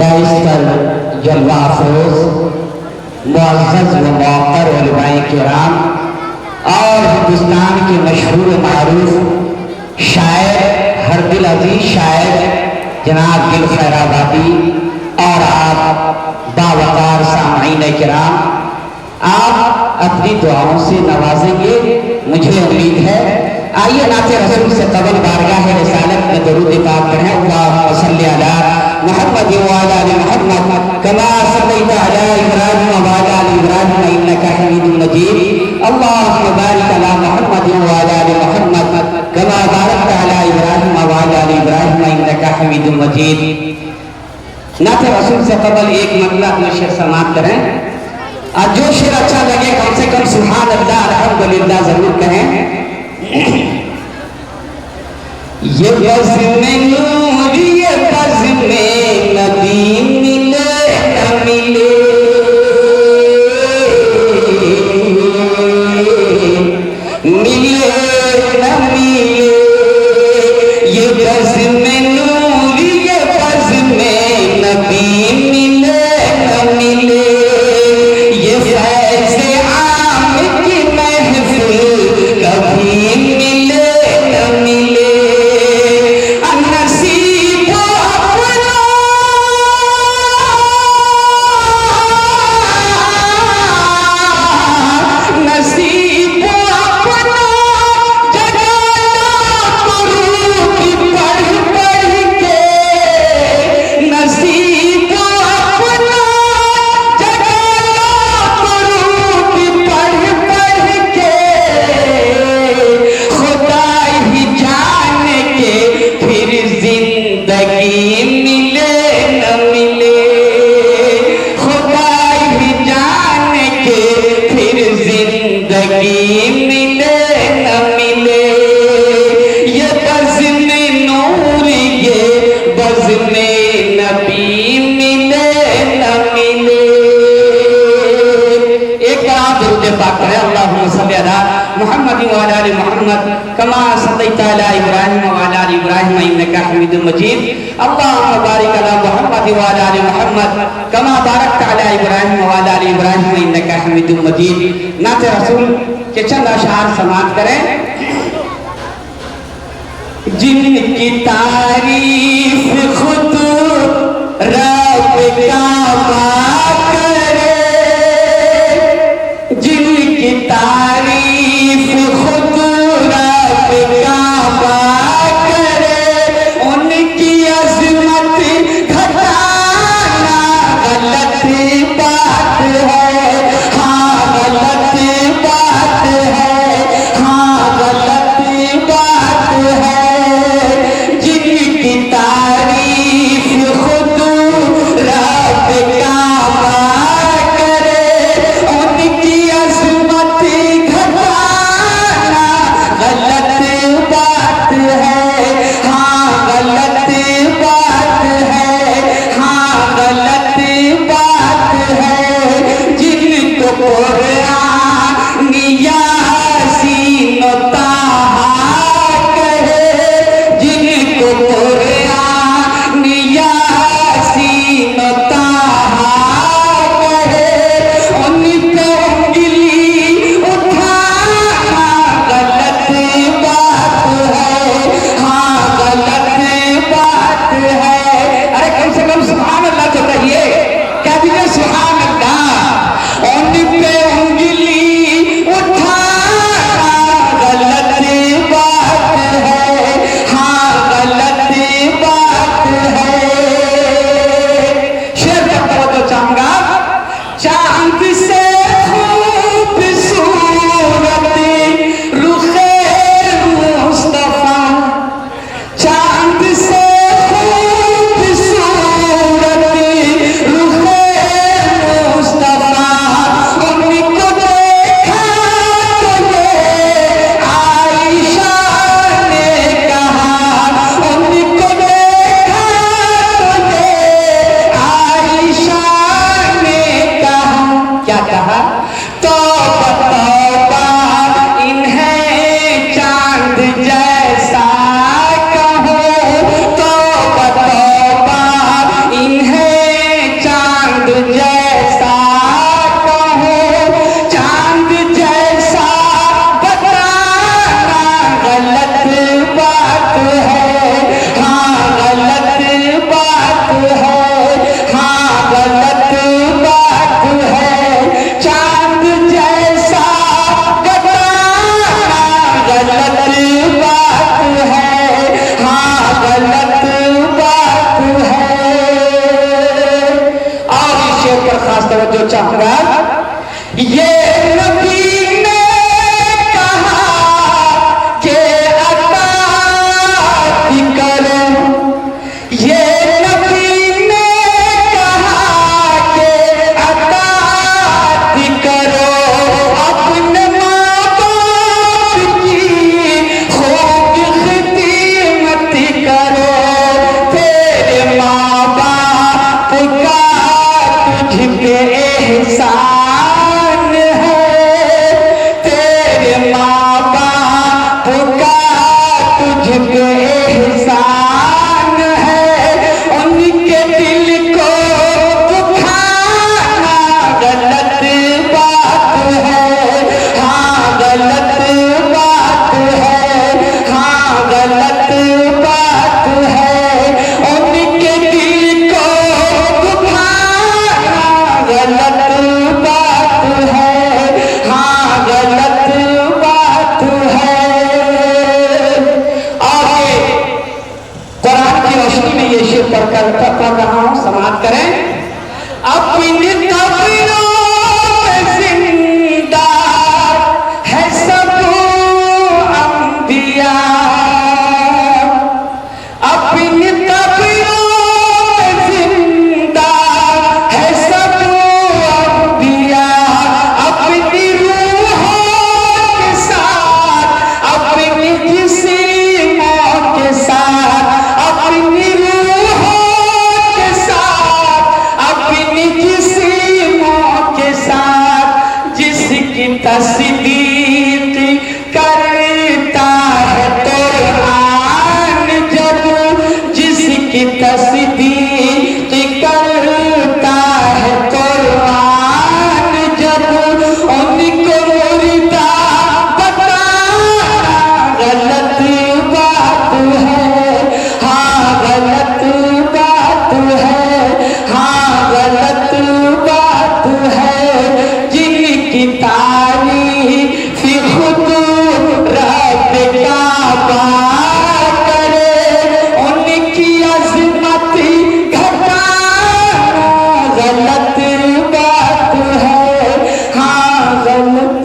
बाइस्तर जलवा अफरोज मुअज़्ज़ज़ व मुअक्कर उलमाए किराम और हिंदुस्तान के मशहूर मारूफ शायर हर दिल अजीज शायर जनाब दिल खैराबादी और आप बावकार सामईन किराम, आप अपनी दुआओं से नवाजेंगे मुझे उम्मीद है। आइए नाते रसूल से कबल बारगाह रिसालत में दरूद पाक पढ़ें। अल्लाहुम्मा सल्लि अला मुहम्मद व अला आलि मुहम्मद कमा सल्लैता अला इब्राहीम व अला आलि इब्राहीम इन्नका हमीदुम मजीद। अल्लाहुम्मा बारिक अला मुहम्मद व अला आलि मुहम्मद कमा बारकता अला इब्राहीम व अला आलि इब्राहीम इन्नका हमीदुम मजीद। नाते रसूल से कबल एक मतला अपना शेर समाप्त करें और जो शेर अच्छा लगे कम से कम सुभान अल्लाह अल्हम्दुलिल्लाह जरूर कहें। ये बज़ में नूर ये बज़ में नबी मिले न मिले, मिले न मिले। ये बज़ में नूर ये बज़ में नबी मिले न मिले। ये फैज़ आम की महफ़िल कभी मिले न मिले। नसीब अपना नसीब अपना जगाना कुरूद पढ़ पढ़ के, नसीब अपना जगाना कुरूद पढ़ पढ़ के। खुदा ही जाने के फिर जिंदगी मिले न मिले। खुदा ही जाने के फिर जिंदगी मिले न मिले। ये बज़ में नूर ये बज़ में नबी मिले न मिले। एक बार आप दरूद पाक करें। अल्लाहुम्मा सल्लि अला मुहम्मद व अला आलि मुहम्मद कमा सल्लैता अला इब्राहीम व अला आलि इब्राहीम इन्नका हमीदुम मजीद। अल्लाहुम्मा बारिक अला मुहम्मद व अला आलि मुहम्मद कमा बारकता अला इब्राहीम व अला आलि इब्राहीम इन्नका हमीदुम मजीद। नाते रसूल के चंद अशआर समाप्त करें। जिनकी तारीफ खुद रब काबा करे, जिनकी तारीफ खुद रब काबा करे, उनकी अज़मत घटाना गलत बात है। हाँ गलत बात है, हाँ गलत बात है। जिनकी तारीफ توجہ چاہوں گا. یہ نبی نے کہا کہ اطاعت کرو، یہ نبی نے کہا کہ اطاعت کرو، اپنے ماں باپ کی خوب خدمت کرو. تیرے ماں باپ کا تجھ پہ احسان ہے، تیرے ماں باپ کا تجھ پہ احسان ہے. ان کے دل کو دکھانا غلط بات ہے، ہاں غلط بات ہے، ہاں غلط بات ہے. ان کے دل کو دکھانا غلط بات ہے، ہاں غلط بات ہے. آگے قرآن کی روشنی میں یہ شعر پڑھ رہا ہوں، سماعت کریں. اپنی قبروں میں زندہ ہے سب انبیاء، اپنی قبروں میں زندہ ہے سب انبیاء. اپنی روحوں کے ساتھ، اپنی جسموں کے ساتھ، اپنی روحوں کے ساتھ، اپنی جسموں کے ساتھ، جس کی تصدیق کرتا ہے قرآن جب، جس کی تصدیق کرتا ہے قرآن جب، ان کو مردہ بتانا غلط بات ہے، ہاں غلط بات ہے، ہاں غلط بات ہے. جن کی تعریف خود رب کعبہ کرے، ان کی عظمت گھٹانا غلط بات ہے، ہاں غلط